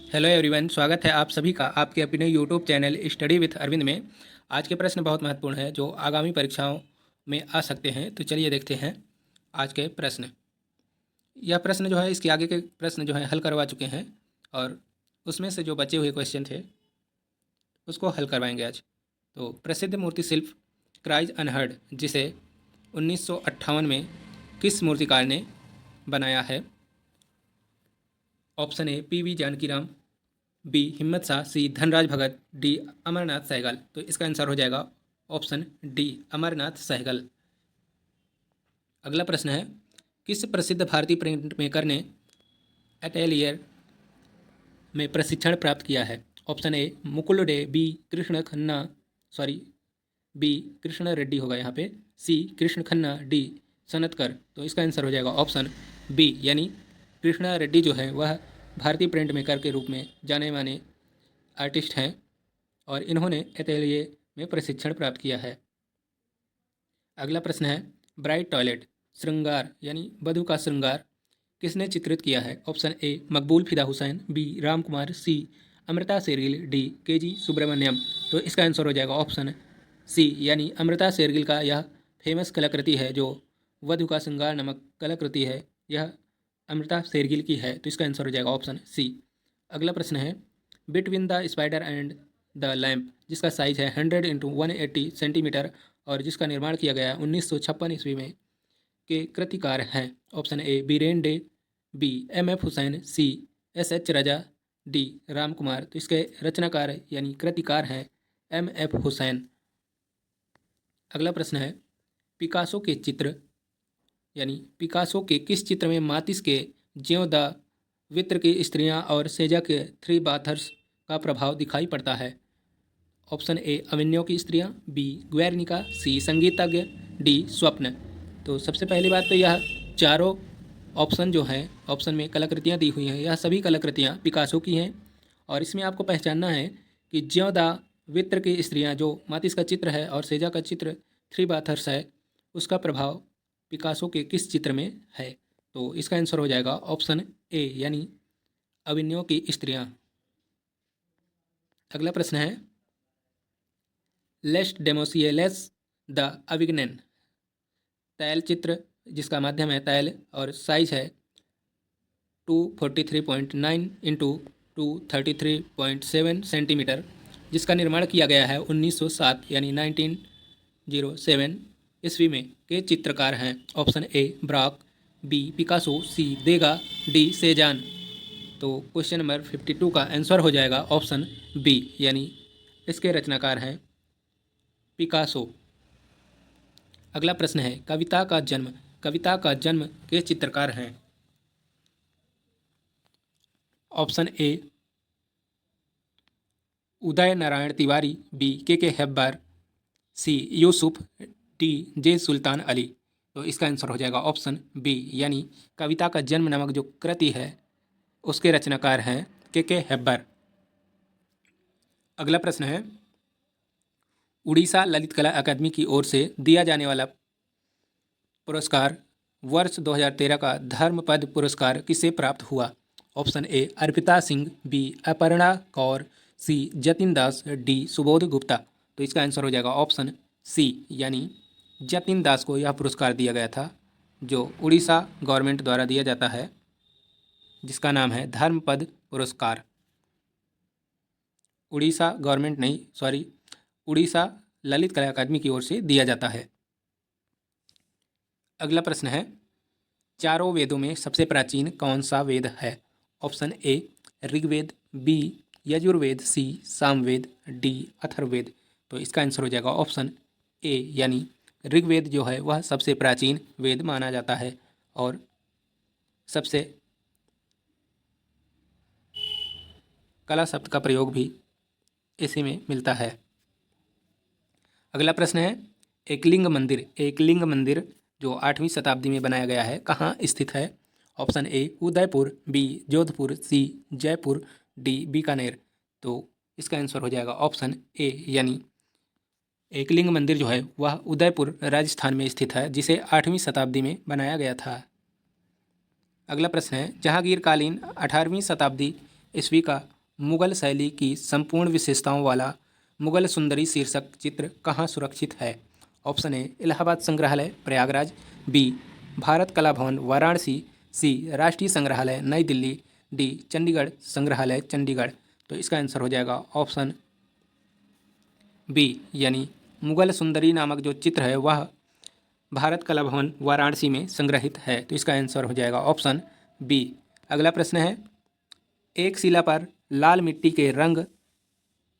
Hello everyone, स्वागत है आप सभी का आपके अपने YouTube channel study with Arvind में। आज के प्रश्न बहुत महत्वपूर्ण है जो आगामी परीक्षाओं में आ सकते हैं। तो चलिए देखते हैं आज के प्रश्न। यह प्रश्न जो है इसके आगे के प्रश्न जो है हल करवा चुके हैं और उसमें से जो बचे हुए क्वेश्चन थे उसको हल करवाएंगे आज। तो प्रसिद्ध मूर्ति शिल्प क्राइज अनहर्ड जिसे 1958 में किस मूर्तिकार ने बनाया है? Option A P V Janakiram, B Himmat Shah, C Dhanraj Bhagat, D Amarnath Sehgal. तो इसका आंसर हो जाएगा ऑप्शन डी अमरनाथ सहगल। अगला प्रश्न है, किस प्रसिद्ध भारतीय प्रिंट मेकर ने अटेलियर में प्रशिक्षण प्राप्त किया है? Option A Mukul Dey, B Krishna Khanna, sorry B Krishna Reddy होगा यहाँ पे, सी कृष्ण खन्ना, डी सनतकर। तो इसका आंसर हो जाएगा ऑप्शन बी, यानी कृष्णा रेड्डी जो है वह भारतीय प्रिंट मेकर के रूप में जाने माने आर्टिस्ट हैं और इन्होंने एटेलियर में प्रशिक्षण प्राप्त किया है। अगला प्रश्न है, ब्राइट टॉयलेट श्रृंगार यानी वधु का श्रृंगार किसने चित्रित किया है? ऑप्शन ए मकबूल फिदा हुसैन, बी राम कुमार, सी अमृता शेरगिल, डी के जी सुब्रमण्यम। तो इसका आंसर हो जाएगा ऑप्शन सी, यानी अमृता शेरगिल का यह फेमस कलाकृति है जो वधु का श्रृंगार नामक कलाकृति है, यह अमृता शेरगिल की है। तो इसका आंसर हो जाएगा ऑप्शन सी। अगला प्रश्न है, between the spider and the lamp जिसका साइज है 100 इंटू 180 सेंटीमीटर और जिसका निर्माण किया गया 1956 ईस्वी में के कृतिकार हैं? Option A Biren De, B M F Husain, C S H Raza, D Ram Kumar. तो इसके रचनाकार यानी कृतिकार हैं एम एफ हुसैन। अगला प्रश्न है, पिकासो के चित्र यानी पिकासो के किस चित्र में मातिस के ज्यों द वित्र की स्त्रियां और सेजा के थ्री बाथर्स का प्रभाव दिखाई पड़ता है? ऑप्शन ए अविन्यो की स्त्रियां, बी ग्वेर्निका, सी संगीतज्ञ, डी स्वप्न। तो सबसे पहली बात तो यह चारों ऑप्शन जो हैं, ऑप्शन में कलाकृतियाँ दी हुई हैं, यह सभी कलाकृतियाँ पिकासो की हैं और इसमें आपको पहचानना है कि ज्यों द वित्र की स्त्रियाँ जो मातिस का चित्र है और सेजा का चित्र थ्री बाथर्स है उसका प्रभाव पिकासो के किस चित्र में है? तो इसका आंसर हो जाएगा ऑप्शन ए, यानी अविन्यो की स्त्रियाँ। अगला प्रश्न है, लेस्ट डेमोसियलेस द अविग्नेन तैल चित्र जिसका माध्यम है तैल और साइज है 243.9 इंटू 233.7 सेंटीमीटर जिसका निर्माण किया गया है 1907 यानी 1907 ईस्वी में के चित्रकार हैं? Option A Braque, B Picasso, C Degas, D सेजान। तो क्वेश्चन नंबर 52 का आंसर हो जाएगा ऑप्शन बी, यानी इसके रचनाकार हैं पिकासो। अगला प्रश्न है, कविता का जन्म के चित्रकार हैं? Option A Uday Narayan Tiwari, B K Hebbar, C Yusuf, D J Sultan Ali. तो इसका आंसर हो जाएगा ऑप्शन बी, यानी कविता का जन्म नामक जो कृति है उसके रचनाकार हैं के हेब्बार। अगला प्रश्न है, उड़ीसा ललित कला अकादमी की ओर से दिया जाने वाला पुरस्कार वर्ष 2013 का धर्मपद पुरस्कार किसे प्राप्त हुआ? Option A Arpita Singh, B Aparna Kaur, C Jatin Das, D Subodh Gupta. तो इसका आंसर हो जाएगा ऑप्शन सी, यानी जतिन दास को यह पुरस्कार दिया गया था जो उड़ीसा गवर्नमेंट द्वारा दिया जाता है जिसका नाम है धर्मपद पुरस्कार। उड़ीसा गवर्नमेंट नहीं, सॉरी, उड़ीसा ललित कला अकादमी की ओर से दिया जाता है। अगला प्रश्न है, चारों वेदों में सबसे प्राचीन कौन सा वेद है? Option A Rigveda, B Yajurveda, C Samaveda, D Atharvaveda. तो इसका आंसर हो जाएगा ऑप्शन ए, यानी ऋग्वेद जो है वह सबसे प्राचीन वेद माना जाता है और सबसे कला शब्द का प्रयोग भी इसी में मिलता है। अगला प्रश्न है, एकलिंग मंदिर जो 8वीं शताब्दी में बनाया गया है कहाँ स्थित है? Option A Udaipur, B Jodhpur, C Jaipur, D Bikaner. तो इसका आंसर हो जाएगा ऑप्शन ए, यानी एकलिंग मंदिर जो है वह उदयपुर राजस्थान में स्थित है जिसे 8वीं शताब्दी में बनाया गया था। अगला प्रश्न है, जहांगीर कालीन 18वीं शताब्दी ईस्वी का मुगल शैली की संपूर्ण विशेषताओं वाला मुगल सुंदरी शीर्षक चित्र कहाँ सुरक्षित है? ऑप्शन ए इलाहाबाद संग्रहालय प्रयागराज, बी भारत कला भवन वाराणसी, सी राष्ट्रीय संग्रहालय नई दिल्ली, डी चंडीगढ़ संग्रहालय चंडीगढ़। तो इसका आंसर हो जाएगा ऑप्शन बी, यानी मुगल सुंदरी नामक जो चित्र है वह भारत कला भवन वाराणसी में संग्रहित है। तो इसका आंसर हो जाएगा ऑप्शन बी। अगला प्रश्न है, एक शिला पर लाल मिट्टी के रंग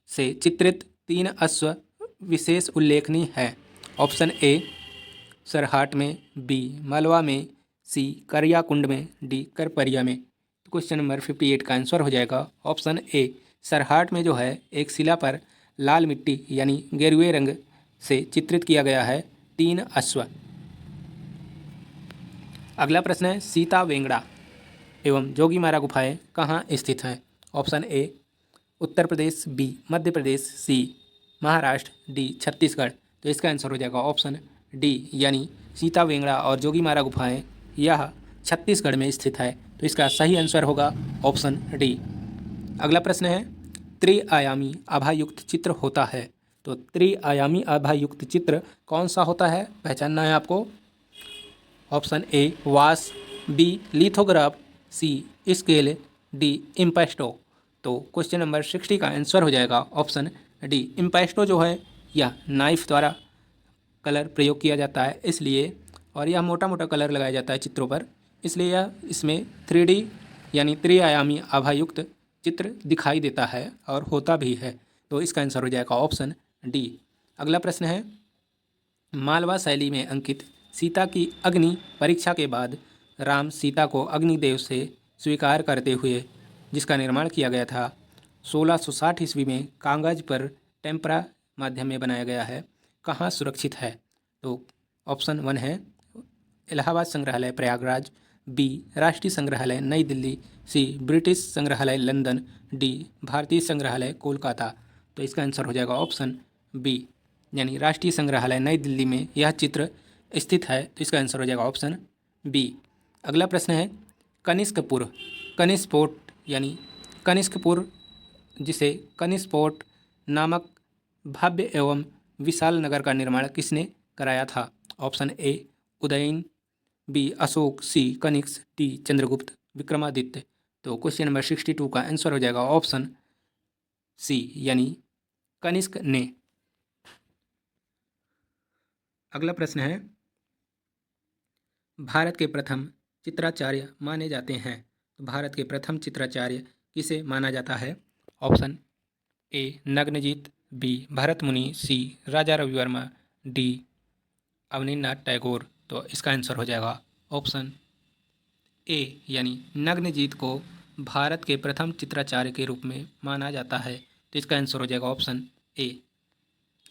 से चित्रित 3 अश्व विशेष उल्लेखनीय है। ऑप्शन ए सरहाट में, बी मालवा में, सी करियाकुंड में, डी करपरिया में। तो क्वेश्चन नंबर 58 का आंसर हो जाएगा ऑप्शन ए। सरहाट में जो है एक शिला पर लाल मिट्टी यानी गेरुए रंग से चित्रित किया गया है 3 अश्व। अगला प्रश्न है, सीता वेंगड़ा एवं जोगीमारा गुफाएं कहाँ स्थित हैं? Option A Uttar Pradesh, B Madhya Pradesh, C Maharashtra, D Chhattisgarh. तो इसका आंसर हो जाएगा ऑप्शन डी, यानी सीता वेंगड़ा और जोगीमारा गुफाएं यह छत्तीसगढ़ में स्थित है। तो इसका सही आंसर होगा ऑप्शन डी। अगला प्रश्न है, त्रिआयामी आभायुक्त चित्र होता है। तो त्रिआयामी आभायुक्त चित्र कौन सा होता है, पहचानना है आपको। ऑप्शन ए वास, बी लिथोग्राफ, सी स्केल, डी इम्पेस्टो। तो क्वेश्चन नंबर 60 का आंसर हो जाएगा ऑप्शन डी। इम्पेस्टो जो है यह नाइफ द्वारा कलर प्रयोग किया जाता है इसलिए, और यह मोटा मोटा कलर लगाया जाता है चित्रों पर, इसलिए यह इसमें 3D यानी त्रिआयामी आभायुक्त चित्र दिखाई देता है और होता भी है। तो इसका आंसर हो जाएगा ऑप्शन डी। अगला प्रश्न है, मालवा शैली में अंकित सीता की अग्नि परीक्षा के बाद राम सीता को अग्निदेव से स्वीकार करते हुए जिसका निर्माण किया गया था 1660 ईस्वी में कागज पर टेम्परा माध्यम में बनाया गया है, कहाँ सुरक्षित है? तो ऑप्शन 1 है इलाहाबाद संग्रहालय प्रयागराज, बी राष्ट्रीय संग्रहालय नई दिल्ली, सी ब्रिटिश संग्रहालय लंदन, डी भारतीय संग्रहालय कोलकाता। तो इसका आंसर हो जाएगा ऑप्शन बी, यानी राष्ट्रीय संग्रहालय नई दिल्ली में यह चित्र स्थित है। तो इसका आंसर हो जाएगा ऑप्शन बी। अगला प्रश्न है, कनिष्कपुर कनिष्पोट यानी कनिष्कपुर जिसे कनिष्पोट नामक भव्य एवं विशाल नगर का निर्माण किसने कराया था? Option A Udayan, B Ashok, C Kanishka, D Chandragupta Vikramaditya. तो क्वेश्चन नंबर 62 का आंसर हो जाएगा ऑप्शन सी, यानी कनिष्क ने। अगला प्रश्न है, भारत के प्रथम चित्राचार्य माने जाते हैं। तो भारत के प्रथम चित्राचार्य किसे माना जाता है? Option A Nagnajit, B Bharat Muni, C Raja Ravi Varma, D Abanindranath Tagore. तो इसका आंसर हो जाएगा ऑप्शन ए, यानी नग्नजीत को भारत के प्रथम चित्राचार्य के रूप में माना जाता है। तो इसका आंसर हो जाएगा ऑप्शन ए।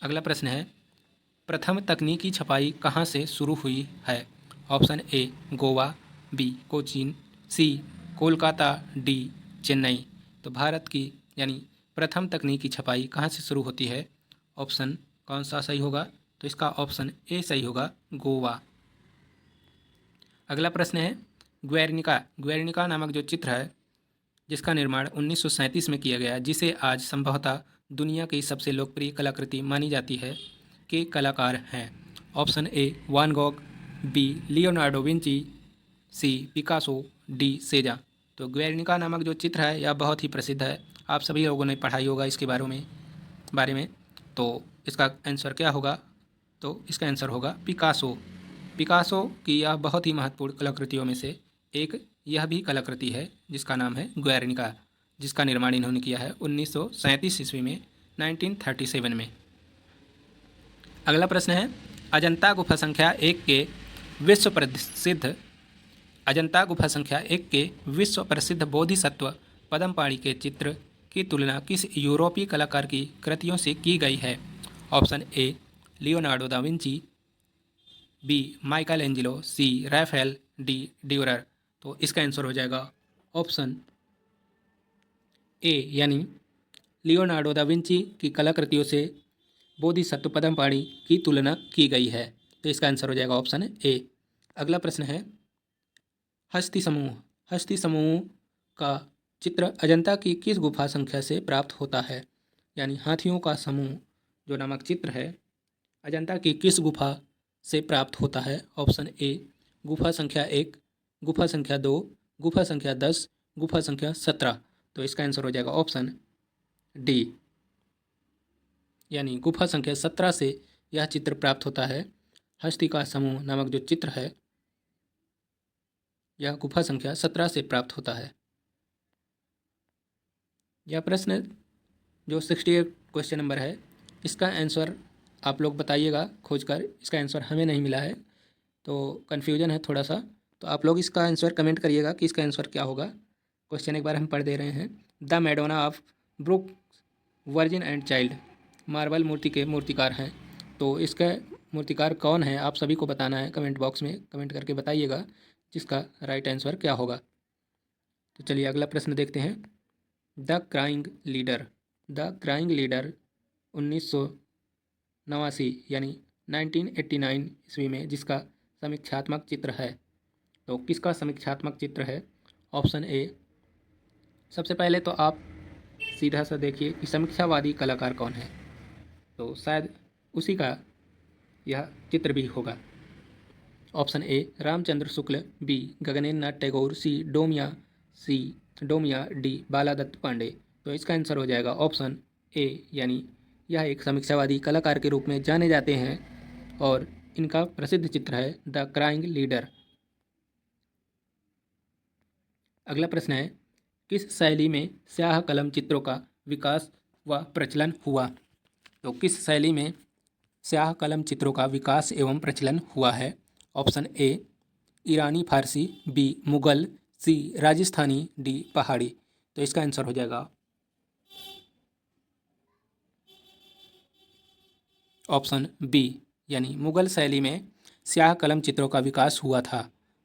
अगला प्रश्न है, प्रथम तकनीकी छपाई कहाँ से शुरू हुई है? Option A Goa, B Cochin, C Kolkata, D Chennai. तो भारत की यानी प्रथम तकनीकी छपाई कहाँ से शुरू होती है? ऑप्शन कौन सा सही होगा? तो इसका ऑप्शन ए सही होगा, गोवा। अगला प्रश्न है, ग्वेर्निका नामक जो चित्र है जिसका निर्माण 1937 में किया गया, जिसे आज संभवतः दुनिया की सबसे लोकप्रिय कलाकृति मानी जाती है, के कलाकार हैं? Option A Van Gogh, B Leonardo Vinci, C Picasso, D Cezanne. तो ग्वेर्निका नामक जो चित्र है यह बहुत ही प्रसिद्ध है, आप सभी लोगों ने पढ़ाई होगा इसके बारे में। तो इसका आंसर क्या होगा? तो इसका आंसर होगा पिकासो। पिकासो की यह बहुत ही महत्वपूर्ण कलाकृतियों में से एक यह भी कलाकृति है जिसका नाम है ग्वेर्निका, जिसका निर्माण इन्होंने किया है 1937 ईस्वी में, 1937 में। अगला प्रश्न है, अजंता गुफा संख्या 1 के विश्व प्रसिद्ध बोधिसत्व पद्मपाणि के चित्र की तुलना किस यूरोपीय कलाकार की कृतियों से की गई है? Option A Leonardo da Vinci, B Michelangelo, C Raphael, D Durer. तो इसका आंसर हो जाएगा ऑप्शन ए, यानी लियोनार्डो दा विंची की कलाकृतियों से बोधिसत्व पद्मपाणि की तुलना की गई है। तो इसका आंसर हो जाएगा ऑप्शन ए। अगला प्रश्न है, हस्ती समूह का चित्र अजंता की किस गुफा संख्या से प्राप्त होता है? यानी हाथियों का समूह जो नामक चित्र है अजंता की किस गुफा से प्राप्त होता है? ऑप्शन ए गुफा संख्या 1, गुफा संख्या 2, गुफा संख्या 10, गुफा संख्या 17। तो इसका आंसर हो जाएगा ऑप्शन डी, यानी गुफा संख्या 17 से यह चित्र प्राप्त होता है। हस्ती का समूह नामक जो चित्र है यह गुफा संख्या 17 से प्राप्त होता है। यह प्रश्न जो 68 क्वेश्चन नंबर है इसका आंसर आप लोग बताइएगा खोजकर। इसका आंसर हमें नहीं मिला है तो कन्फ्यूजन है थोड़ा सा, तो आप लोग इसका आंसर कमेंट करिएगा कि इसका आंसर क्या होगा। क्वेश्चन एक बार हम पढ़ दे रहे हैं। The Madonna of Bruges virgin and child marble मूर्ति के मूर्तिकार हैं, तो इसका मूर्तिकार कौन है आप सभी को बताना है। कमेंट बॉक्स में कमेंट करके बताइएगा जिसका राइट आंसर क्या होगा। तो चलिए अगला प्रश्न देखते हैं। द क्राइंग लीडर 1989 यानी 1989 ईस्वी में जिसका समीक्षात्मक चित्र है, तो किसका समीक्षात्मक चित्र है? ऑप्शन ए, सबसे पहले तो आप सीधा सा देखिए कि समीक्षावादी कलाकार कौन है, तो शायद उसी का यह चित्र भी होगा। Option A Ramchandra Shukla, B Gaganendra Nath Tagore, C Daumier, D Baladatta Pande. तो इसका आंसर हो जाएगा ऑप्शन ए, यानी यह एक समीक्षावादी कलाकार के रूप में जाने जाते हैं और इनका प्रसिद्ध चित्र है द क्राइंग लीडर। अगला प्रश्न है, किस शैली में स्याह कलम चित्रों का विकास व प्रचलन हुआ? तो किस शैली में स्याह कलम चित्रों का विकास एवं प्रचलन हुआ है? ऑप्शन ए ईरानी फारसी, B Mughal, C Rajasthani, D Pahari. तो इसका आंसर हो जाएगा ऑप्शन बी, यानी मुगल शैली में स्याह कलम चित्रों का विकास हुआ था।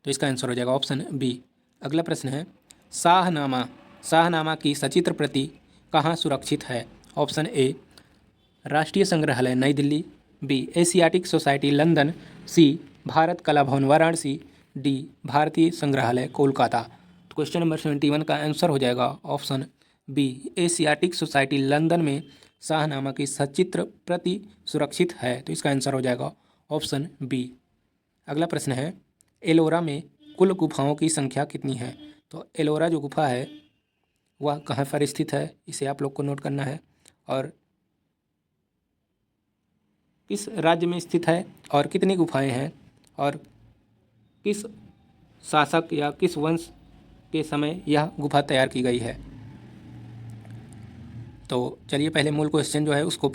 तो इसका आंसर हो जाएगा ऑप्शन बी। अगला प्रश्न है, शाहनामा की सचित्र प्रति कहाँ सुरक्षित है? ऑप्शन ए राष्ट्रीय संग्रहालय New Delhi, B Asiatic Society London, C Bharat Kala Bhavan Varanasi, D भारतीय संग्रहालय कोलकाता। तो क्वेश्चन नंबर 71 का आंसर हो जाएगा option B, Asiatic Society London में शाहनामा की सचित्र प्रति सुरक्षित है। तो इसका आंसर हो जाएगा ऑप्शन बी। अगला प्रश्न है, एलोरा में कुल गुफाओं की संख्या कितनी है? तो एलोरा जो गुफा है वह कहाँ पर स्थित है, इसे आप लोग को नोट करना है, और किस राज्य में स्थित है, और कितनी गुफाएं हैं, और किस शासक या किस वंश के समय यह गुफा तैयार की गई है। तो चलिए पहले मूल क्वेश्चन जो है उसको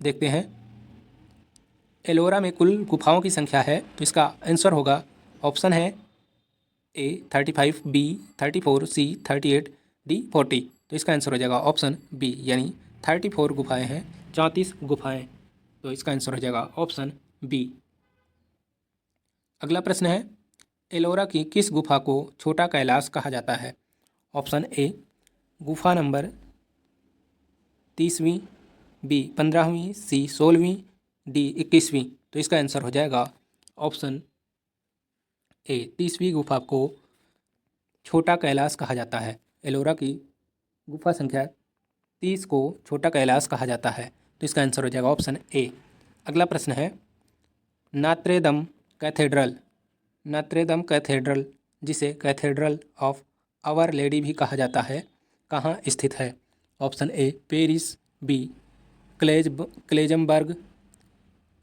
देखते हैं। एलोरा में कुल गुफाओं की संख्या है, तो इसका आंसर होगा, ऑप्शन है ए 35, बी 34, सी 38, डी 40। तो इसका आंसर हो जाएगा ऑप्शन बी, यानी 34 गुफाएं हैं, 34 गुफाएं। तो इसका आंसर हो जाएगा ऑप्शन बी। अगला प्रश्न है, एलोरा की किस गुफा को छोटा कैलाश कहा जाता है? ऑप्शन ए गुफा नंबर 30वीं, बी 15वीं, सी 16वीं, डी 21वीं। तो इसका आंसर हो जाएगा ऑप्शन ए 30वीं गुफा को छोटा कैलाश कहा जाता है। एलोरा की गुफा संख्या 30 को छोटा कैलाश कहा जाता है। तो इसका आंसर हो जाएगा ऑप्शन ए। अगला प्रश्न है, नात्रेदम कैथेड्रल जिसे कैथेड्रल ऑफ आवर लेडी भी कहा जाता है कहाँ स्थित है? ऑप्शन ए पेरिस, बी क्लेजमबर्ग,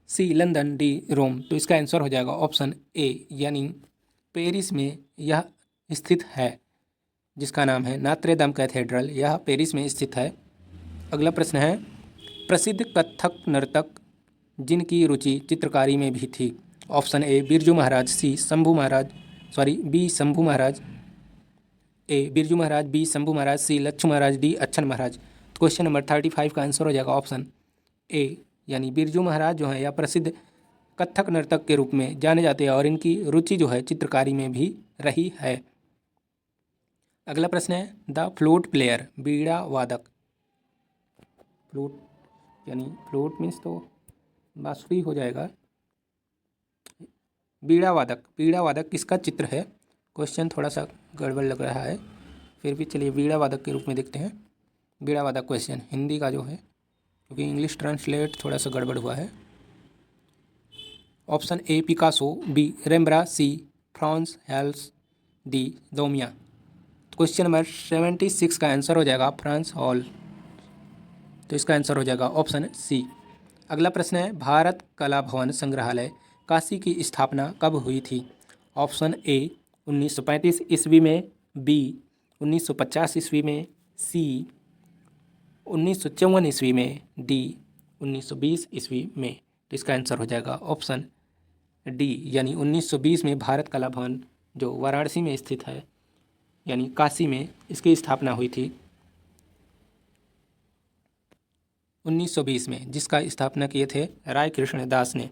सी लंदन, डी रोम। तो इसका आंसर हो जाएगा ऑप्शन ए, यानी पेरिस में यह स्थित है, जिसका नाम है नात्रेदम कैथेड्रल, यह पेरिस में स्थित है। अगला प्रश्न है, प्रसिद्ध कथक नर्तक जिनकी रुचि चित्रकारी में भी थी? Option A Birju Maharaj, C Shambhu Maharaj, B Shambhu Maharaj, A Birju Maharaj, B Shambhu Maharaj, C Lachhu Maharaj, D Achhan Maharaj. तो क्वेश्चन नंबर 35 का आंसर हो जाएगा ऑप्शन ए, यानी बिरजू महाराज जो है यह प्रसिद्ध कथक नर्तक के रूप में जाने जाते हैं और इनकी रुचि जो है चित्रकारी में भी रही है। अगला प्रश्न है, द फ्लूट प्लेयर बीड़ा वादक, फ्लूट यानी फ्लूट मीन्स तो बांसुरी हो जाएगा, बीड़ा वादक किसका चित्र है? क्वेश्चन थोड़ा सा गड़बड़ लग रहा है, फिर भी चलिए वीणा वादक के रूप में देखते हैं। वीणा वादक क्वेश्चन हिंदी का जो है, क्योंकि इंग्लिश ट्रांसलेट थोड़ा सा गड़बड़ हुआ है। Option A Picasso, B Rembrandt, C Frans Hals, D Daumier. Question number 76 का आंसर हो जाएगा फ्रांस हॉल। तो इसका आंसर हो जाएगा ऑप्शन सी। अगला प्रश्न है भारत कला भवन संग्रहालय काशी की स्थापना कब हुई थी? ऑप्शन ए 1935 ईस्वी में, बी 1950 ईस्वी में, सी 1954 ईस्वी में, डी 1920 ईस्वी में। तो इसका आंसर हो जाएगा ऑप्शन डी, यानी 1920 में भारत कला भवन जो वाराणसी में स्थित है, यानी काशी में, इसकी स्थापना हुई थी 1920 में, जिसका स्थापना किए थे राय कृष्ण दास ने।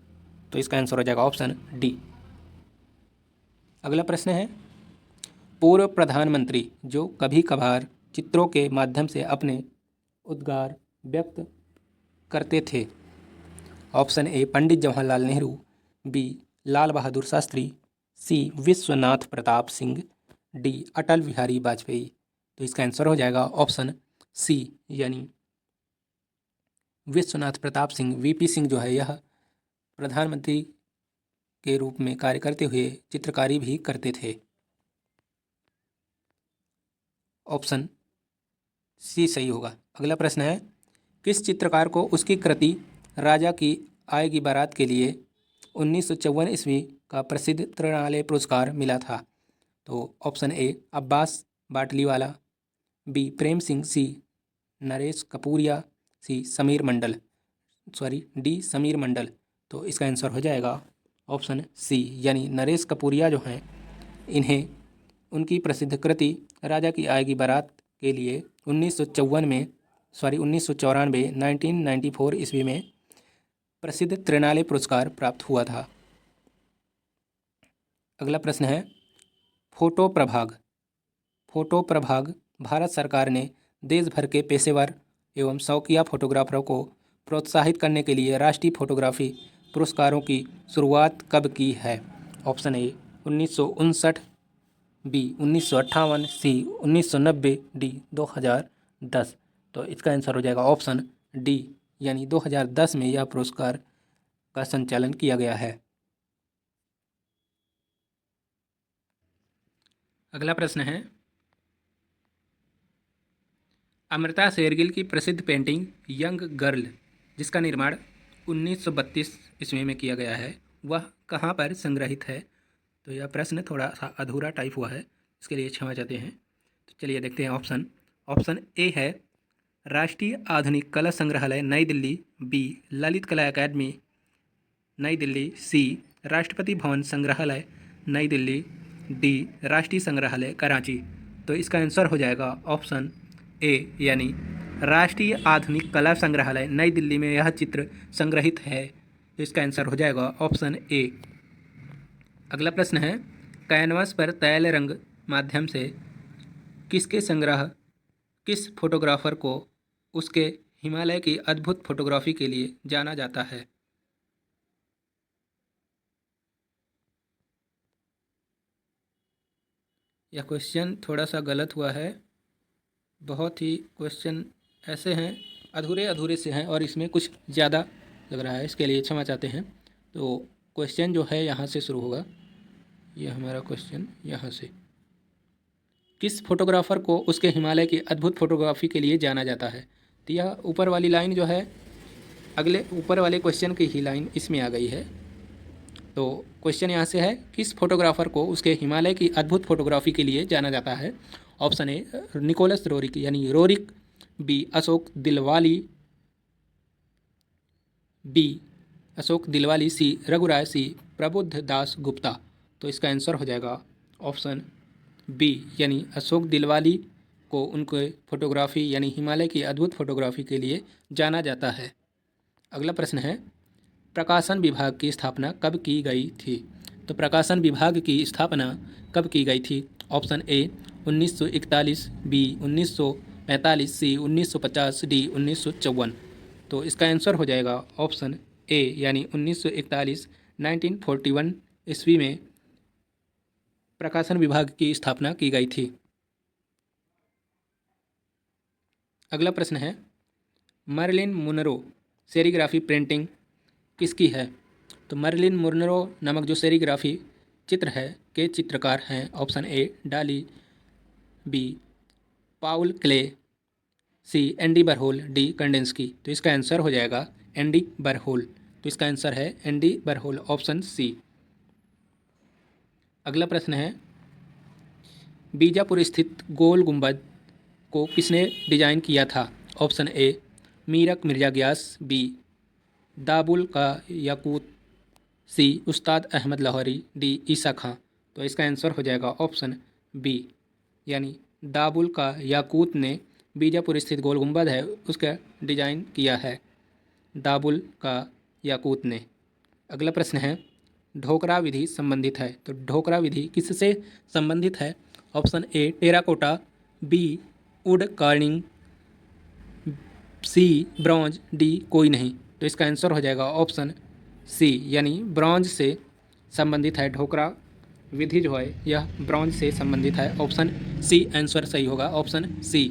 तो इसका आंसर हो जाएगा ऑप्शन डी। अगला प्रश्न है पूर्व प्रधानमंत्री जो कभी कभार चित्रों के माध्यम से अपने उद्गार व्यक्त करते थे। Option A Pandit Jawaharlal Nehru, B Lal Bahadur Shastri, C Vishwanath Pratap Singh, D Atal Bihari Vajpayee. तो इसका आंसर हो जाएगा ऑप्शन सी, यानी विश्वनाथ प्रताप सिंह, वीपी सिंह जो है, यह प्रधानमंत्री के रूप में कार्य करते हुए चित्रकारी भी करते थे। ऑप्शन सी सही होगा। अगला प्रश्न है किस चित्रकार को उसकी कृति राजा की आएगी बारात के लिए 1954 ईस्वी का प्रसिद्ध त्रिनालय पुरस्कार मिला था? तो option A Abbas Batliwala, B Prem Singh, C Naresh Kapuria, C D Samir Mandal. तो इसका आंसर हो जाएगा ऑप्शन सी, यानी नरेश कपूरिया जो हैं, इन्हें उनकी प्रसिद्ध कृति राजा की आएगी बारात के लिए 1994 ईस्वी में प्रसिद्ध त्रिनालय पुरस्कार प्राप्त हुआ था। अगला प्रश्न है फोटो प्रभाग भारत सरकार ने देश भर के पेशेवर एवं शौकिया फोटोग्राफरों को प्रोत्साहित करने के लिए राष्ट्रीय फोटोग्राफी पुरस्कारों की शुरुआत कब की है? Option A 1959, B 1958, C 1990, D 2010। तो इसका आंसर हो जाएगा ऑप्शन डी, यानी 2010 में यह पुरस्कार का संचालन किया गया है। अगला प्रश्न है अमृता शेरगिल की प्रसिद्ध पेंटिंग यंग गर्ल, जिसका निर्माण 1932 ईस्वी में किया गया है, वह कहाँ पर संग्रहित है? तो यह प्रश्न थोड़ा सा अधूरा टाइप हुआ है, इसके लिए क्षमा चाहते हैं। तो चलिए देखते हैं ऑप्शन। ऑप्शन ए है राष्ट्रीय आधुनिक कला संग्रहालय नई दिल्ली, बी ललित कला अकादमी नई दिल्ली, सी राष्ट्रपति भवन संग्रहालय नई दिल्ली, डी राष्ट्रीय संग्रहालय कराची। तो इसका आंसर हो जाएगा ऑप्शन ए, यानी राष्ट्रीय आधुनिक कला संग्रहालय नई दिल्ली में यह चित्र संग्रहित है। तो इसका आंसर हो जाएगा ऑप्शन ए। अगला प्रश्न है कैनवास पर तैल रंग माध्यम से किस फोटोग्राफर को उसके हिमालय की अद्भुत फोटोग्राफी के लिए जाना जाता है? यह क्वेश्चन थोड़ा सा गलत हुआ है, बहुत ही क्वेश्चन ऐसे हैं अधूरे से हैं और इसमें कुछ ज़्यादा लग रहा है, इसके लिए क्षमा चाहते हैं। तो क्वेश्चन जो है यहाँ से शुरू होगा, ये हमारा क्वेश्चन यहाँ से। किस फोटोग्राफर को उसके हिमालय की अद्भुत फोटोग्राफी के लिए जाना जाता है? तो यह ऊपर वाली लाइन जो है अगले ऊपर वाले क्वेश्चन की ही लाइन इसमें आ गई है। तो क्वेश्चन यहाँ से है किस फोटोग्राफर को उसके हिमालय की अद्भुत फोटोग्राफी के लिए जाना जाता है? ऑप्शन ए निकोलस रोरिक यानी रोरिक, बी अशोक दिलवाली, सी रघुराय, सी प्रबुद्ध दास गुप्ता। तो इसका आंसर हो जाएगा ऑप्शन बी, यानी अशोक दिलवाली को उनके फोटोग्राफी यानी हिमालय की अद्भुत फोटोग्राफी के लिए जाना जाता है। अगला प्रश्न है प्रकाशन विभाग की स्थापना कब की गई थी? तो प्रकाशन विभाग की स्थापना कब की गई थी? Option A 1941, B 1945, C 1950, D 1954। तो इसका आंसर हो जाएगा ऑप्शन ए, यानी 1941 1941 ईस्वी में प्रकाशन विभाग की स्थापना की गई थी। अगला प्रश्न है मर्लिन मुनरो सेरीग्राफी प्रिंटिंग किसकी है? तो मर्लिन मुनरो नामक जो सेरीग्राफी चित्र है के चित्रकार हैं ऑप्शन ए डाली, बी पाउल क्ले, सी एंडी बरहोल, डी कंडेंस्की। तो इसका आंसर हो जाएगा एंडी बरहोल। तो इसका आंसर है एंडी बरहोल, ऑप्शन सी। अगला प्रश्न है बीजापुर स्थित गोल गुंबद को किसने डिजाइन किया था? Option A Mirak Mirza Ghiyas, B Dabul का याकूत, सी उस्ताद अहमद लाहौरी, डी ईसा खां। तो इसका आंसर हो जाएगा ऑप्शन बी, यानी दाबुल का याकूत ने बीजापुर स्थित गोल गुंबद है उसका डिजाइन किया है दाबुल का याकूत ने। अगला प्रश्न है ढोकरा विधि संबंधित है। तो ढोकरा विधि किससे संबंधित है? Option A terracotta, B wood carving, C bronze, D कोई नहीं। तो इसका आंसर हो जाएगा ऑप्शन सी, यानी ब्रॉन्ज से संबंधित है ढोकरा विधि जो है यह ब्रॉन्ज से संबंधित है। ऑप्शन सी आंसर सही होगा, ऑप्शन सी।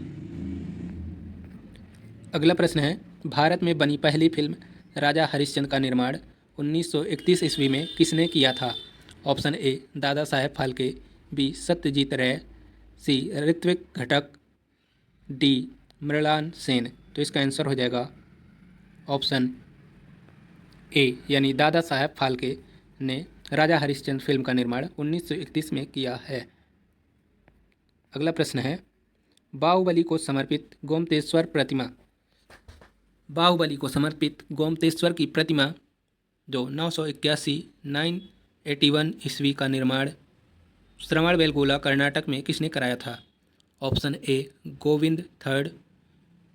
अगला प्रश्न है भारत में बनी पहली फिल्म राजा हरिश्चंद्र का निर्माण 1931 ईस्वी में किसने किया था? ऑप्शन ए दादा साहेब फाल्के, बी सत्यजीत रे, सी ऋत्विक घटक, डी मृणाल सेन। तो इसका आंसर हो जाएगा ऑप्शन ए, यानी दादा साहेब फाल्के ने राजा हरिश्चंद्र फिल्म का निर्माण 1931 में किया है। अगला प्रश्न है बाहुबली को समर्पित गोमतेश्वर प्रतिमा, बाहुबली को समर्पित गोमतेश्वर की प्रतिमा जो 981 ईस्वी का निर्माण श्रवणबेलगोला कर्नाटक में किसने कराया था? Option A Govind third,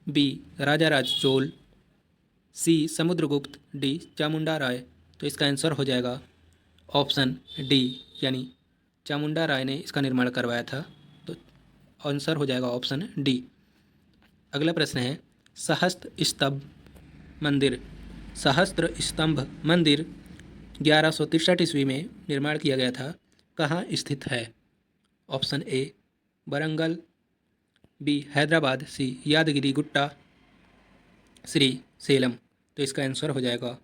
B Raja Raj Chola, C Samudragupta, D Chamunda Rai. तो इसका आंसर हो जाएगा ऑप्शन डी, यानी चामुंडा राय ने इसका निर्माण करवाया था। तो आंसर हो जाएगा ऑप्शन डी। अगला प्रश्न है सहस्त्र स्तंभ मंदिर, सहस्त्र स्तंभ मंदिर 1163 ईस्वी में निर्माण किया गया था, कहाँ स्थित है? Option A Warangal, B Hyderabad, C Yadagiri Gutta, Srisailam. तो इसका आंसर हो जाएगा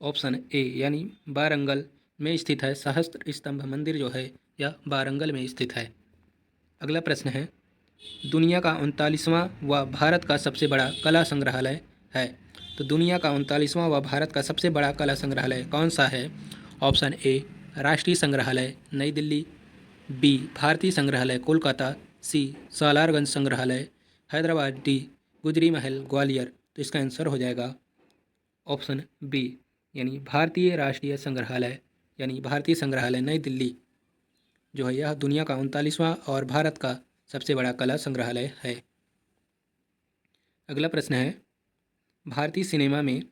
ऑप्शन ए, यानी वारंगल में स्थित है सहस्त्र स्तंभ मंदिर जो है यह वारंगल में स्थित है। अगला प्रश्न है दुनिया का 39वां व भारत का सबसे बड़ा कला संग्रहालय है। तो दुनिया का 39वां व भारत का सबसे बड़ा कला संग्रहालय कौन सा है? ऑप्शन ए राष्ट्रीय संग्रहालय नई दिल्ली, बी भारतीय संग्रहालय कोलकाता, सी सालारगंज संग्रहालय हैदराबाद, डी गुजरी महल ग्वालियर। तो इसका आंसर हो जाएगा ऑप्शन बी, यानी भारतीय राष्ट्रीय संग्रहालय यानी भारतीय संग्रहालय नई दिल्ली जो है यह दुनिया का 39वां और भारत का सबसे बड़ा कला संग्रहालय है। अगला प्रश्न है भारतीय सिनेमा में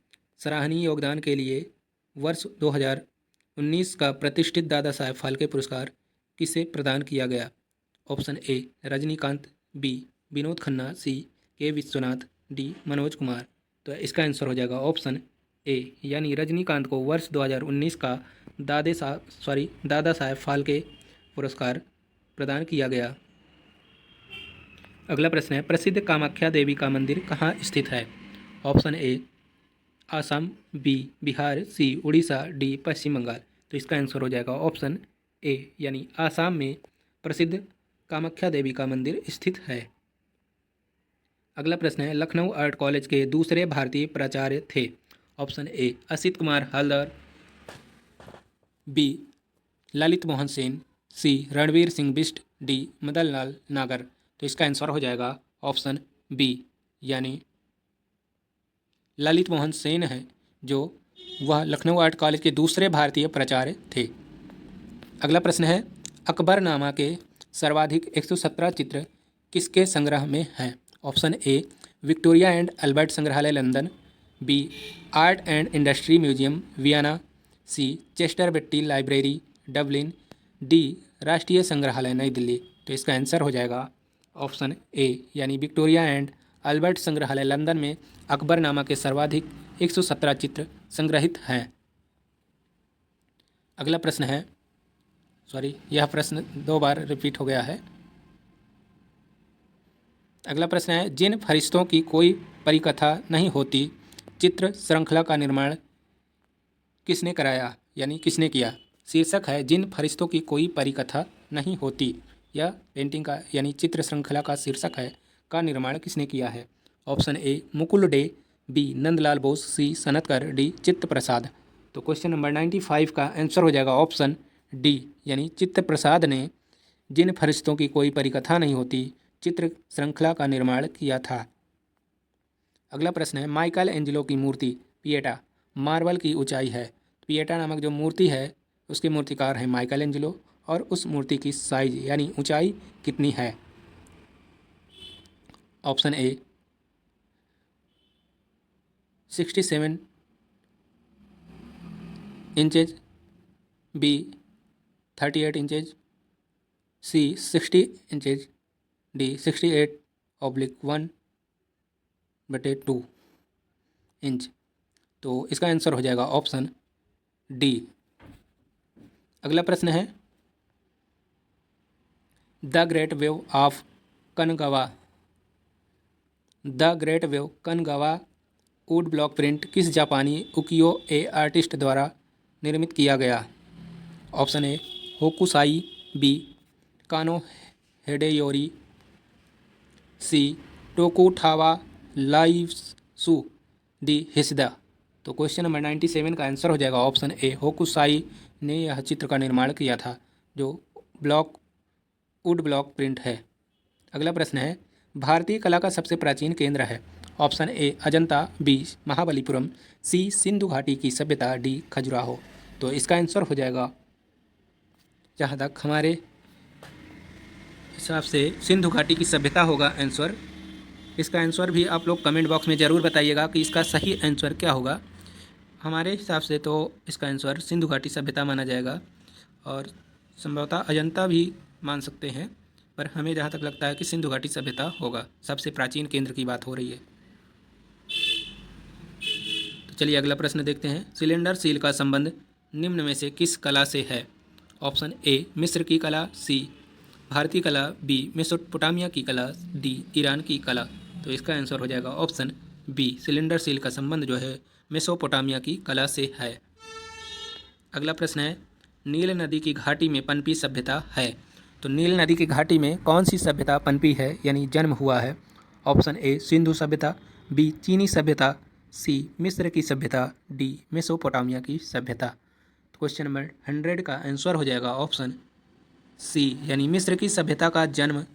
सराहनीय योगदान के लिए वर्ष 2019 का प्रतिष्ठित दादा साहेब फाल्के पुरस्कार किसे प्रदान किया गया? Option A Rajinikanth, B Vinod Khanna, C K Vishwanath, D Manoj Kumar. तो इसका आंसर हो जाएगा ऑप्शन ए, यानी रजनीकांत को वर्ष 2019 का दादा साहेब फाल्के पुरस्कार प्रदान किया गया। अगला प्रश्न है प्रसिद्ध कामाख्या देवी का मंदिर कहाँ स्थित है? Option A Assam, B Bihar, C Orissa, D Paschim Bengal. तो इसका आंसर हो जाएगा ऑप्शन ए, यानी आसाम में प्रसिद्ध कामाख्या देवी का मंदिर स्थित है। अगला प्रश्न है लखनऊ आर्ट कॉलेज के दूसरे भारतीय प्राचार्य थे। Option A Asit Kumar Haldar, B Lalit Mohan Sen, C Ranbir Singh Bisht, D Madan Lal Nagar. तो इसका आंसर हो जाएगा ऑप्शन बी, यानी ललित मोहन सेन है जो वह लखनऊ आर्ट कॉलेज के दूसरे भारतीय प्राचार्य थे। अगला प्रश्न है अकबरनामा के सर्वाधिक 117 चित्र किसके संग्रह में हैं? Option A Victoria and Albert संग्रहालय London, B Art and Industry Museum Vienna, C Chester Beatty Library Dublin, D राष्ट्रीय संग्रहालय नई दिल्ली। तो इसका आंसर हो जाएगा ऑप्शन ए, यानी विक्टोरिया एंड अल्बर्ट संग्रहालय लंदन में अकबरनामा के सर्वाधिक 117 चित्र संग्रहित हैं। अगला प्रश्न है यह प्रश्न 2 बार रिपीट हो गया है। अगला प्रश्न है, जिन फरिश्तों की कोई परिकथा नहीं होती, चित्र श्रृंखला का निर्माण किसने कराया यानी किसने किया। शीर्षक है जिन फरिश्तों की कोई परिकथा नहीं होती। यह पेंटिंग का यानी चित्र श्रृंखला का शीर्षक है, का निर्माण किसने किया है। Option A Mukul Dey, B Nandalal Bose, C Sanat Kar, D Chitta Prasad. तो क्वेश्चन नंबर 95 का आंसर हो जाएगा ऑप्शन डी यानी चित्त प्रसाद ने जिन फरिश्तों की कोई परिकथा नहीं होती चित्र श्रृंखला का निर्माण किया था। अगला प्रश्न है, माइकल एंजेलो की मूर्ति पिएटा मार्बल की ऊंचाई है। पिएटा नामक जो मूर्ति है उसके मूर्तिकार हैं माइकल एंजेलो, और उस मूर्ति की साइज यानी ऊंचाई कितनी है। Option A 67 inches, B 38 inches, C 60 inches, D 68/1/2 inch. तो इसका आंसर हो जाएगा ऑप्शन डी। अगला प्रश्न है, the Great Wave of Kanagawa, the Great Wave Kanagawa wood block print किस जापानी उकियो ए आर्टिस्ट द्वारा निर्मित किया गया। ऑप्शन ए होकुसाई, बी कानो हेडेयोरी, सी टोकुठावा लाइव्सु, डी हिसदा। तो क्वेश्चन नंबर 97 का आंसर हो जाएगा ऑप्शन ए होकुसाई ने यह चित्र का निर्माण किया था जो वुड ब्लॉक प्रिंट है। अगला प्रश्न है, भारतीय कला का सबसे प्राचीन केंद्र है। Option A Ajanta, B Mahabalipuram, C Sindhu घाटी की सभ्यता, डी खजुराहो। तो इसका आंसर हो जाएगा जहाँ तक हमारे हिसाब से सिंधु घाटी की सभ्यता होगा आंसर। इसका आंसर भी आप लोग कमेंट बॉक्स में ज़रूर बताइएगा कि इसका सही आंसर क्या होगा। हमारे हिसाब से तो इसका आंसर सिंधु घाटी सभ्यता माना जाएगा, और संभवतः अजंता भी मान सकते हैं, पर हमें जहाँ तक लगता है कि सिंधु घाटी सभ्यता होगा। सबसे प्राचीन केंद्र की बात हो रही है। तो चलिए अगला प्रश्न देखते हैं, सिलेंडर सील का संबंध निम्न में से किस कला से है। ऑप्शन ए मिस्र की कला, सी भारतीय कला, बी मेसोपोटामिया की कला, डी ईरान की कला। तो इसका आंसर हो जाएगा ऑप्शन बी, सिलेंडर सील का संबंध जो है मेसोपोटामिया की कला से है। अगला प्रश्न है, नील नदी की घाटी में पनपी सभ्यता है। तो नील नदी की घाटी में कौन सी सभ्यता पनपी है यानी जन्म हुआ है। ऑप्शन ए सिंधु सभ्यता, बी चीनी सभ्यता, सी मिस्र की सभ्यता, डी मेसोपोटामिया की सभ्यता। तो क्वेश्चन नंबर 100 का आंसर हो जाएगा ऑप्शन सी यानी मिस्र की सभ्यता का जन्म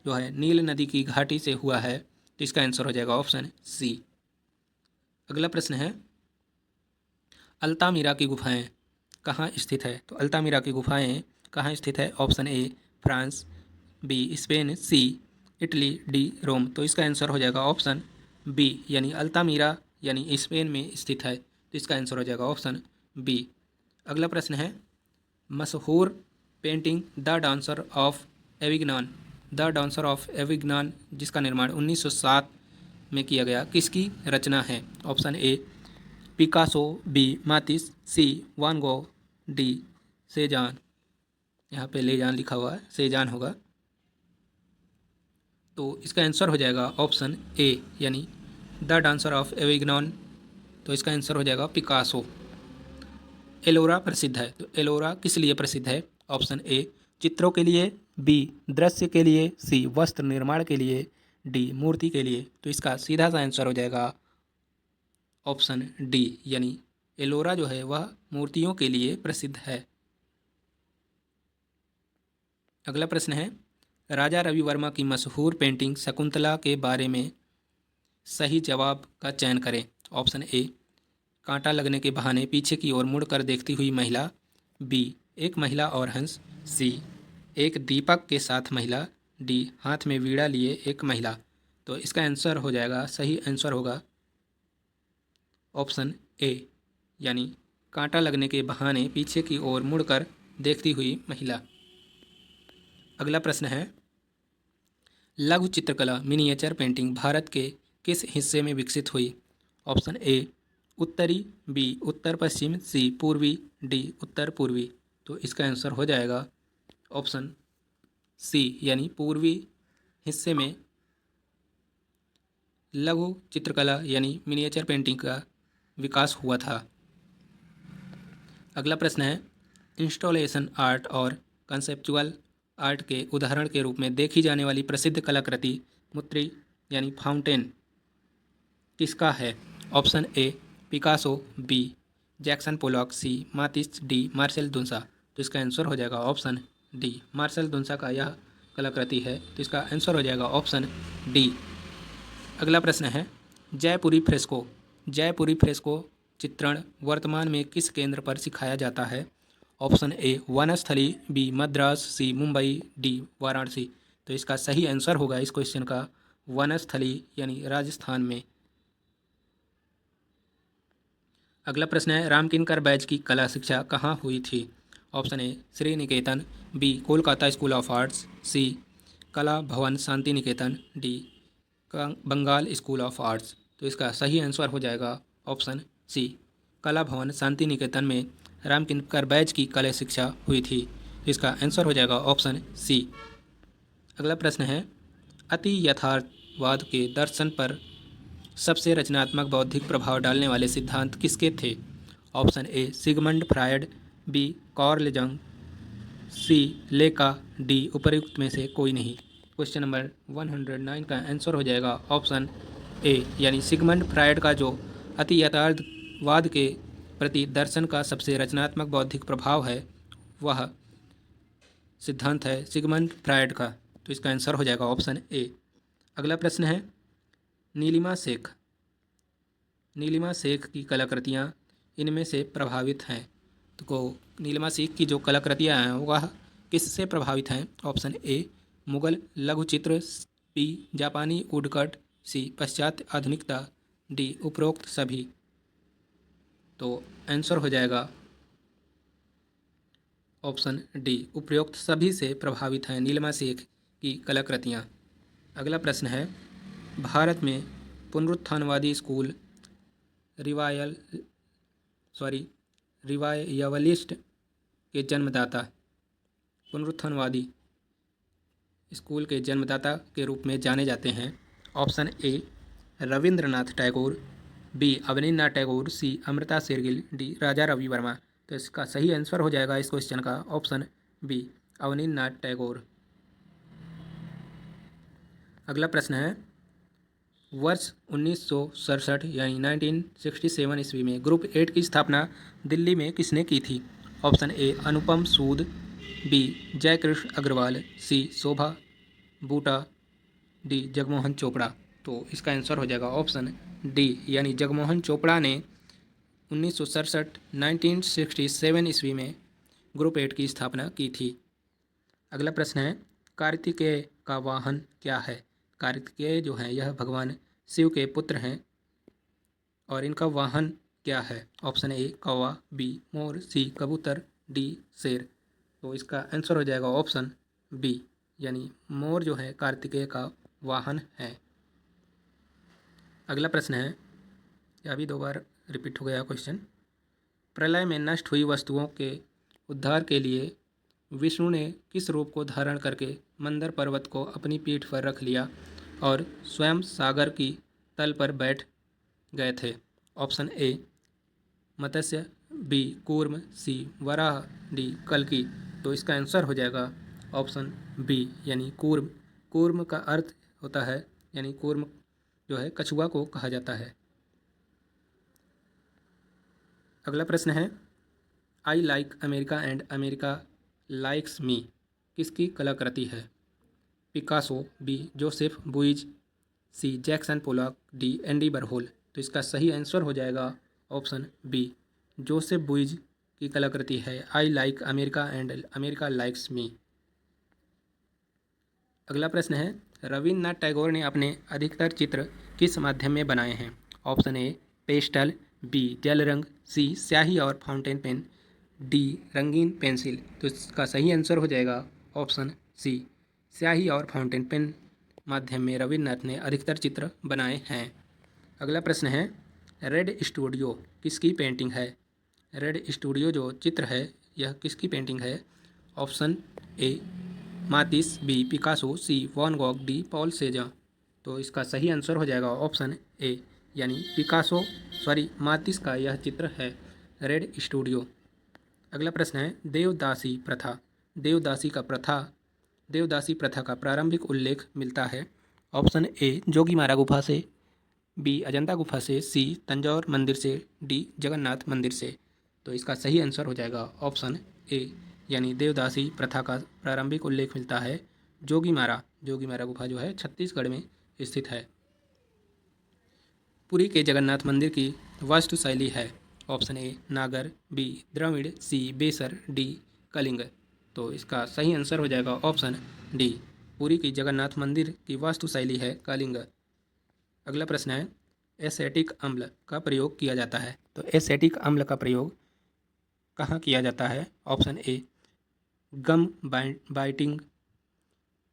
जो है नील नदी की घाटी से हुआ है। तो इसका आंसर हो जाएगा ऑप्शन सी। अगला प्रश्न है, अल्तामिरा की गुफाएं कहाँ स्थित है। तो अल्तामिरा की गुफाएं कहाँ स्थित है। Option A France, B Spain, C Italy, D Rome. तो इसका आंसर हो जाएगा ऑप्शन बी यानी अल्तामिरा यानी स्पेन में स्थित है। तो इसका आंसर हो जाएगा ऑप्शन बी। अगला प्रश्न है, मशहूर painting the dancer of Avignon, the dancer of Avignon जिसका निर्माण 1907 में किया गया, किसकी रचना है। Option A Picasso, B Matisse, C Van Gogh, D Cezanne. यहाँ पे लेजान लिखा हुआ है, सेजान होगा। तो इसका आंसर हो जाएगा ऑप्शन ए यानी द डांसर ऑफ एविग्नॉन। तो इसका आंसर हो जाएगा पिकासो। एलोरा प्रसिद्ध है, तो एलोरा किस लिए प्रसिद्ध है। ऑप्शन ए चित्रों के लिए, बी दृश्य के लिए, सी वस्त्र निर्माण के लिए, डी मूर्ति के लिए। तो इसका सीधा सा आंसर हो जाएगा ऑप्शन डी यानी एलोरा जो है वह मूर्तियों के लिए प्रसिद्ध है। अगला प्रश्न है, राजा रवि वर्मा की मशहूर पेंटिंग शकुंतला के बारे में सही जवाब का चयन करें। ऑप्शन ए कांटा लगने के बहाने पीछे की ओर मुड़कर देखती हुई महिला, बी एक महिला और हंस, सी एक दीपक के साथ महिला, डी हाथ में वीणा लिए एक महिला। तो इसका आंसर हो जाएगा, सही आंसर होगा ऑप्शन ए यानी कांटा लगने के बहाने पीछे की ओर मुड़कर देखती हुई महिला। अगला प्रश्न है, लघु चित्रकला मिनिएचर पेंटिंग भारत के किस हिस्से में विकसित हुई। ऑप्शन ए उत्तरी, बी उत्तर पश्चिम, सी पूर्वी, डी उत्तर पूर्वी। तो इसका आंसर हो जाएगा ऑप्शन सी यानी पूर्वी हिस्से में लघु चित्रकला यानी मिनिएचर पेंटिंग का विकास हुआ था। अगला प्रश्न है, इंस्टॉलेशन आर्ट और कंसेप्चुअल आर्ट के उदाहरण के रूप में देखी जाने वाली प्रसिद्ध कलाकृति मूर्ति यानी फाउंटेन किसका है? Option A Picasso, B Jackson Pollock, C Matisse, D Marcel Duchamp. तो इसका आंसर हो जाएगा ऑप्शन डी, मार्सेल दुन्सा का यह कलाकृति है। तो इसका आंसर हो जाएगा ऑप्शन डी। अगला प्रश्न है, जयपुरी फ्रेस्को। जयपुरी फ्रेस्को चित्रण वर्तमान में किस केंद्र पर सिखाया जाता है? Option A Banasthali, B Madras, C Mumbai, D Varanasi. तो इसका सही आंसर होगा इस क्वेश्चन का वनस्थली यानी राजस्थान में। अगला प्रश्न है, रामकिंकर बैज की कला शिक्षा कहाँ हुई थी? Option A Sriniketan, B Kolkata School of Arts, C Kala Bhavan Santiniketan, D Bengal School of Arts. तो इसका सही आंसर हो जाएगा ऑप्शन सी, कला भवन शांति निकेतन में रामकिंकर बैज की कला शिक्षा हुई थी। तो इसका आंसर हो जाएगा ऑप्शन सी। अगला प्रश्न है, अति यथार्थवाद के दर्शन पर सबसे रचनात्मक बौद्धिक प्रभाव डालने वाले सिद्धांत किसके थे? Option A Sigmund Freud, B Carl Jung, C लेका, डी उपर्युक्त में से कोई नहीं। क्वेश्चन नंबर 109 का आंसर हो जाएगा ऑप्शन ए यानी सिगमंड फ्रायड का जो अति यथार्थवाद के प्रति दर्शन का सबसे रचनात्मक बौद्धिक प्रभाव है वह सिद्धांत है सिगमंड फ्रायड का। तो इसका आंसर हो जाएगा ऑप्शन ए। अगला प्रश्न है, नीलिमा शेख। नीलिमा शेख की कलाकृतियाँ इनमें से प्रभावित हैं। तो नीलिमा शेख की जो कलाकृतियाँ हैं वह किससे प्रभावित हैं? ऑप्शन ए मुगल लघुचित्र, बी जापानी वुडकट, सी पाश्चात्य आधुनिकता, डी उपरोक्त सभी। तो आंसर हो जाएगा ऑप्शन डी, उपरोक्त सभी से प्रभावित हैं नीलिमा शेख की कलाकृतियाँ। अगला प्रश्न है, भारत में पुनरुत्थानवादी स्कूल रिवाइवलिस्ट के जन्मदाता, पुनरुत्थानवादी स्कूल के जन्मदाता के रूप में जाने जाते हैं। Option A Rabindranath Tagore, B Abanindranath Tagore, C Amrita Shergil, D Raja Ravi Varma. तो इसका सही आंसर हो जाएगा इस क्वेश्चन का ऑप्शन बी अवनींद्रनाथ टैगोर। अगला प्रश्न है, वर्ष 1967 यानी 1967 ईस्वी में ग्रुप 8 की स्थापना दिल्ली में किसने की थी? Option A Anupam Sood, B Jaikrishna Agarwal, C Shobha Buta, D Jagmohan Chopra. तो इसका आंसर हो जाएगा ऑप्शन डी यानी जगमोहन चोपड़ा ने 1967 ईस्वी में ग्रुप 8 की स्थापना की थी। अगला प्रश्न है, कार्तिकेय का वाहन क्या है? कार्तिकेय जो है यह भगवान शिव के पुत्र हैं और इनका वाहन क्या है? ऑप्शन ए कौवा, बी मोर, सी कबूतर, डी शेर। तो इसका आंसर हो जाएगा ऑप्शन बी यानी मोर जो है कार्तिकेय का वाहन है। अगला प्रश्न है, यह भी 2 बार रिपीट हो गया क्वेश्चन। प्रलय में नष्ट हुई वस्तुओं के उद्धार के लिए विष्णु ने किस रूप को धारण करके मंदर पर्वत को अपनी पीठ पर रख लिया और स्वयं सागर की तल पर बैठ गए थे? Option A Matsya, B Kurma, C Varaha, D कल्कि। तो इसका आंसर हो जाएगा ऑप्शन बी यानी कूर्म। कूर्म का अर्थ होता है यानी कूर्म जो है कछुआ को कहा जाता है। अगला प्रश्न है, I like America and America likes me किसकी कलाकृति है? Picasso, B Joseph Beuys, C Jackson Pollock, D Andy Warhol. तो इसका सही आंसर हो जाएगा ऑप्शन बी जोसेफ बुइज की कलाकृति है I like America and America likes मी। अगला प्रश्न है, रविन्द्रनाथ टैगोर ने अपने अधिकतर चित्र किस माध्यम में बनाए हैं? ऑप्शन ए पेस्टल, बी जल रंग, सी स्याही और फाउंटेन पेन, डी रंगीन पेंसिल। तो इसका सही आंसर हो जाएगा ऑप्शन सी स्याही और फाउंटेन पेन माध्यम में रविन्द्रनाथ ने अधिकतर चित्र बनाए हैं। अगला प्रश्न है, रेड स्टूडियो किसकी पेंटिंग है? रेड स्टूडियो जो चित्र है यह किसकी पेंटिंग है? Option A Matisse, B Picasso, C Van Gogh, D Paul Cezanne. तो इसका सही आंसर हो जाएगा ऑप्शन ए, यानी मातिस का यह चित्र है। Red studio. अगला प्रश्न है देवदासी प्रथा। देवदासी प्रथा का प्रारंभिक उल्लेख मिलता है। ऑप्शन ए जोगीमारा गुफा से, बी अजंता गुफा से, सी तंजौर मंदिर से, डी जगन्नाथ मंदिर से। तो इसका सही आंसर हो जाएगा ऑप्शन ए, यानी देवदासी प्रथा का प्रारंभिक उल्लेख मिलता है जोगीमारा गुफा जो है छत्तीसगढ़ में स्थित है। पुरी के जगन्नाथ मंदिर की वास्तुशैली है। ऑप्शन ए नागर, बी द्रविड़, सी बेसर, डी कलिंग। तो इसका सही आंसर हो जाएगा ऑप्शन डी, पुरी की जगन्नाथ मंदिर की वास्तुशैली है कलिंग। अगला प्रश्न है एसेटिक अम्ल का प्रयोग किया जाता है। तो एसेटिक अम्ल का प्रयोग कहाँ किया जाता है? Option A gum biting,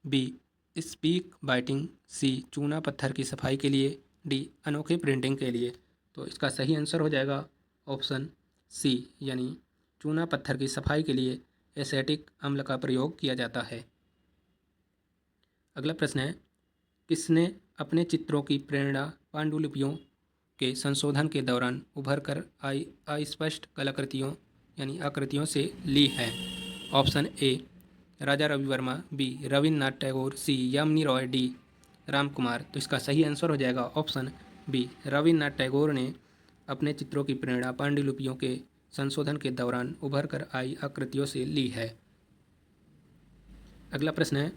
B spit biting, C चूना पत्थर की सफाई के लिए, डी अनोखे प्रिंटिंग के लिए। तो इसका सही आंसर हो जाएगा ऑप्शन सी, यानी चूना पत्थर की सफाई के लिए एसेटिक अम्ल का प्रयोग किया जाता है। अगला प्रश्न है किसने अपने चित्रों की प्रेरणा पांडुलिपियों के संशोधन के दौरान उभर कर आई अस्पष्ट कलाकृतियों यानी आकृतियों से ली है? Option A Raja Ravi Varma, B Rabindranath Tagore, C Jamini Roy, D Ram Kumar. तो इसका सही आंसर हो जाएगा ऑप्शन बी, रविन्द्रनाथ टैगोर ने अपने चित्रों की प्रेरणा पांडुलिपियों के संशोधन के दौरान उभर कर आई आकृतियों से ली है। अगला प्रश्न है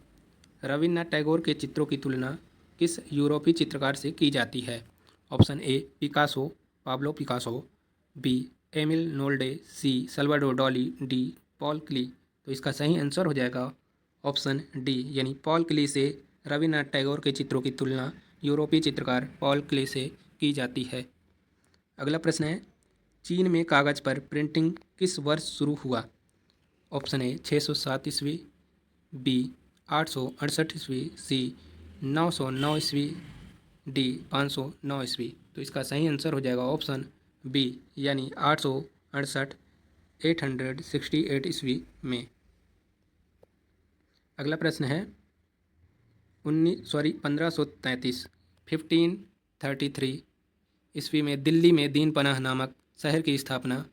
रविन्द्रनाथ टैगोर के चित्रों की तुलना किस यूरोपीय चित्रकार से की जाती है? Option A Picasso, Pablo Picasso, B Emil Nolde, C Salvador Dali, D Paul Klee. तो इसका सही आंसर हो जाएगा ऑप्शन डी, यानी पॉल क्ली से रविन्द्रनाथ टैगोर के चित्रों की तुलना यूरोपीय चित्रकार पॉल क्ले से की जाती है। अगला प्रश्न है चीन में कागज़ पर प्रिंटिंग किस वर्ष शुरू हुआ? ऑप्शन ए 607 ईस्वी, बी 868 ईस्वी, सी 909 ईस्वी, डी 509 ईस्वी। तो इसका सही आंसर हो जाएगा ऑप्शन बी, यानी 868 ईस्वी में। अगला प्रश्न है 1533 ईस्वी में दिल्ली में दीन पनाह नामक शहर की स्थापना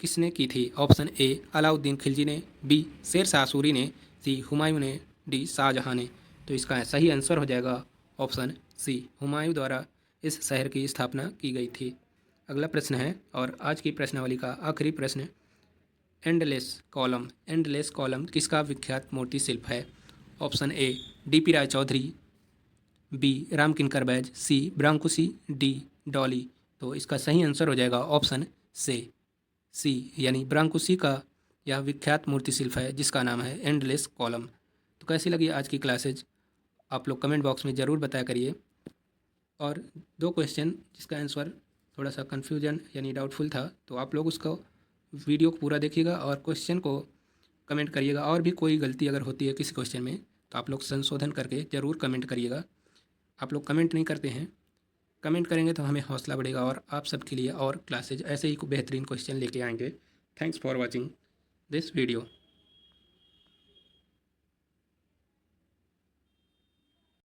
किसने की थी? ऑप्शन ए अलाउद्दीन खिलजी ने, बी शेर शाह सूरी ने, सी हुमायूं ने, डी शाहजहां ने। तो इसका सही आंसर हो जाएगा ऑप्शन सी, हुमायूं द्वारा इस शहर की स्थापना की गई थी। अगला प्रश्न है और आज की प्रश्नावली का आखिरी प्रश्न, एंडलेस कॉलम किसका विख्यात मूर्ति शिल्प है? Option A DP Roy Chowdhury, B Ram Kinkar Baij, C Brancusi, D Dali. तो इसका सही आंसर हो जाएगा ऑप्शन सी, यानी ब्रांकुसी का यह विख्यात मूर्ति शिल्प है जिसका नाम है एंडलेस कॉलम। तो कैसी लगी आज की क्लासेज आप लोग कमेंट बॉक्स में ज़रूर बताया करिए। और 2 क्वेश्चन जिसका आंसर थोड़ा सा कन्फ्यूजन यानी डाउटफुल था, तो आप लोग उसको वीडियो को पूरा देखिएगा और क्वेश्चन को कमेंट करिएगा। और भी कोई गलती अगर होती है किसी क्वेश्चन में तो आप लोग संशोधन करके ज़रूर कमेंट करिएगा। आप लोग कमेंट नहीं करते हैं, कमेंट करेंगे तो हमें हौसला बढ़ेगा और आप सबके लिए और क्लासेज ऐसे ही बेहतरीन क्वेश्चन लेके आएंगे। Thanks for watching this video.